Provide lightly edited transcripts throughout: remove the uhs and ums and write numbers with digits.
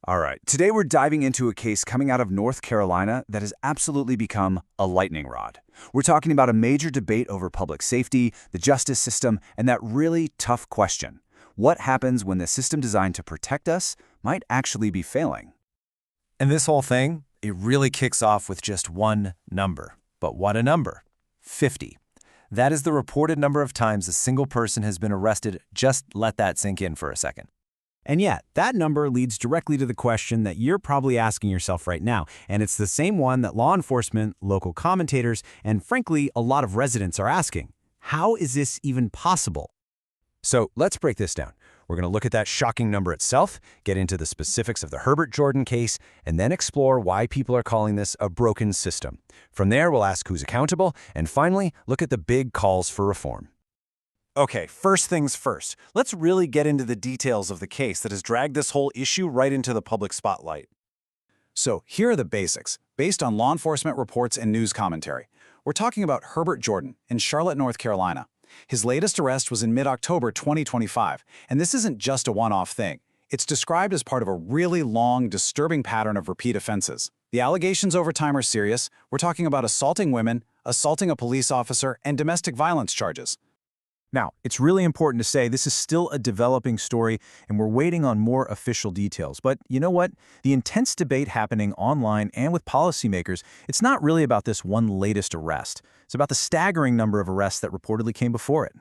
All right, today we're diving into a case coming out of North Carolina that has absolutely become a lightning rod. We're talking about a major debate over public safety, the justice system, and that really tough question. What happens when the system designed to protect us might actually be failing? And this whole thing, it really kicks off with just one number. But what a number. 50. That is the reported number of times a single person has been arrested. Just let that sink in for a second. And yet, that number leads directly to the question that you're probably asking yourself right now, and it's the same one that law enforcement, local commentators, and frankly, a lot of residents are asking. How is this even possible? So let's break this down. We're going to look at that shocking number itself, get into the specifics of the Herbert Jordan case, and then explore why people are calling this a broken system. From there, we'll ask who's accountable, and finally, look at the big calls for reform. Okay, first things first. Let's really get into the details of the case that has dragged this whole issue right into the public spotlight. So, here are the basics, based on law enforcement reports and news commentary. We're talking about Herbert Jordan in Charlotte, North Carolina. His latest arrest was in mid-October 2025, and this isn't just a one-off thing. It's described as part of a really long, disturbing pattern of repeat offenses. The allegations over time are serious. We're talking about assaulting women, assaulting a police officer, and domestic violence charges. Now, it's really important to say this is still a developing story, and we're waiting on more official details. But you know what? The intense debate happening online and with policymakers, it's not really about this one latest arrest. It's about the staggering number of arrests that reportedly came before it.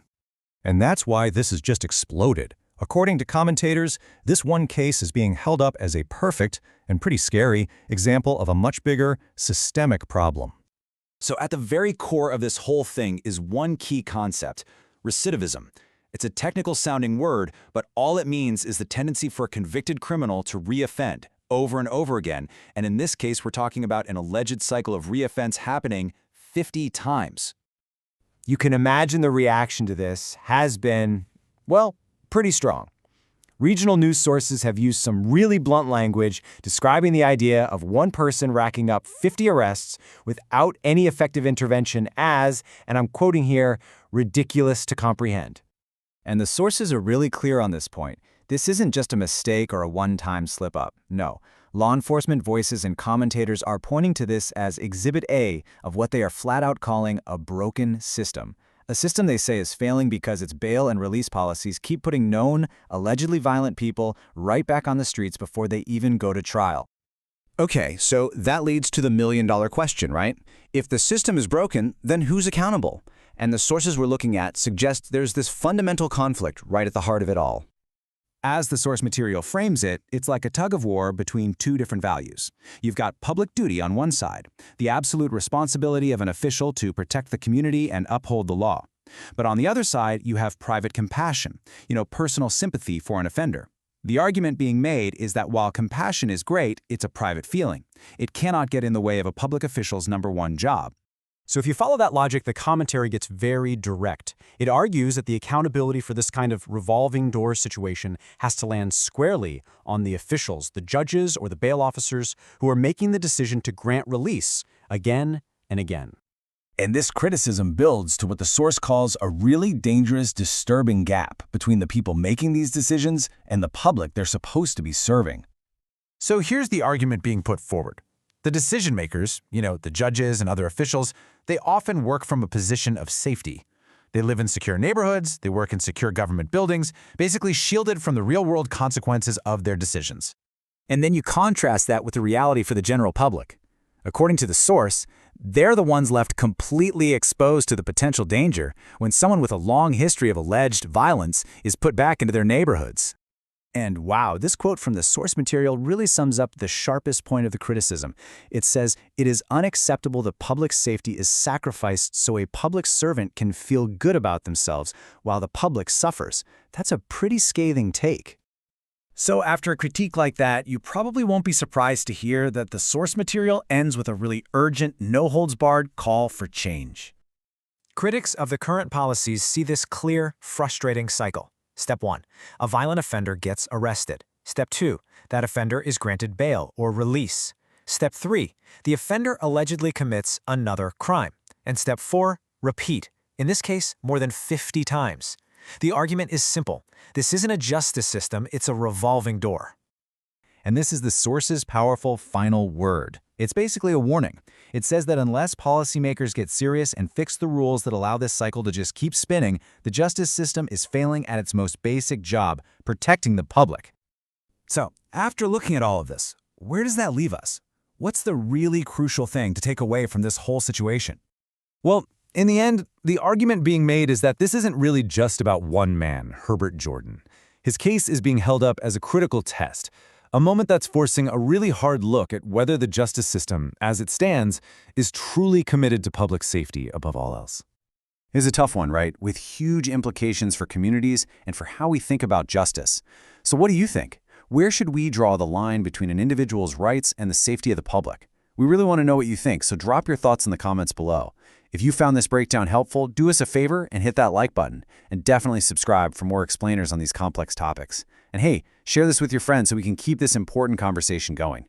And that's why this has just exploded. According to commentators, this one case is being held up as a perfect and pretty scary example of a much bigger, systemic problem. So at the very core of this whole thing is one key concept: recidivism. It's a technical-sounding word, but all it means is the tendency for a convicted criminal to reoffend over and over again, and in this case, we're talking about an alleged cycle of reoffense happening 50 times. You can imagine the reaction to this has been, well, pretty strong. Regional news sources have used some really blunt language describing the idea of one person racking up 50 arrests without any effective intervention as, and I'm quoting here, ridiculous to comprehend. And the sources are really clear on this point. This isn't just a mistake or a one-time slip-up. No. Law enforcement voices and commentators are pointing to this as Exhibit A of what they are flat-out calling a broken system. A system they say is failing because its bail and release policies keep putting known, allegedly violent people right back on the streets before they even go to trial. Okay, so that leads to the million-dollar question, right? If the system is broken, then who's accountable? And the sources we're looking at suggest there's this fundamental conflict right at the heart of it all. As the source material frames it, it's like a tug-of-war between two different values. You've got public duty on one side, the absolute responsibility of an official to protect the community and uphold the law. But on the other side, you have private compassion, personal sympathy for an offender. The argument being made is that while compassion is great, it's a private feeling. It cannot get in the way of a public official's number one job. So if you follow that logic, the commentary gets very direct. It argues that the accountability for this kind of revolving door situation has to land squarely on the officials, the judges or the bail officers who are making the decision to grant release again and again. And this criticism builds to what the source calls a really dangerous, disturbing gap between the people making these decisions and the public they're supposed to be serving. So here's the argument being put forward. The decision makers, the judges and other officials, they often work from a position of safety. They live in secure neighborhoods, they work in secure government buildings, basically shielded from the real-world consequences of their decisions. And then you contrast that with the reality for the general public. According to the source, they're the ones left completely exposed to the potential danger when someone with a long history of alleged violence is put back into their neighborhoods. And wow, this quote from the source material really sums up the sharpest point of the criticism. It says, "It is unacceptable that public safety is sacrificed so a public servant can feel good about themselves while the public suffers." That's a pretty scathing take. So after a critique like that, you probably won't be surprised to hear that the source material ends with a really urgent, no-holds-barred call for change. Critics of the current policies see this clear, frustrating cycle. Step 1. A violent offender gets arrested. Step 2. That offender is granted bail or release. Step 3. The offender allegedly commits another crime. And Step 4. Repeat. In this case, more than 50 times. The argument is simple. This isn't a justice system, it's a revolving door. And this is the source's powerful final word. It's basically a warning. It says that unless policymakers get serious and fix the rules that allow this cycle to just keep spinning, the justice system is failing at its most basic job, protecting the public. So, after looking at all of this, where does that leave us? What's the really crucial thing to take away from this whole situation? Well, in the end, the argument being made is that this isn't really just about one man, Herbert Jordan. His case is being held up as a critical test, a moment that's forcing a really hard look at whether the justice system, as it stands, is truly committed to public safety above all else. It's a tough one, right? With huge implications for communities and for how we think about justice. So what do you think? Where should we draw the line between an individual's rights and the safety of the public? We really want to know what you think, so drop your thoughts in the comments below. If you found this breakdown helpful, do us a favor and hit that like button, and definitely subscribe for more explainers on these complex topics. And hey, share this with your friends so we can keep this important conversation going.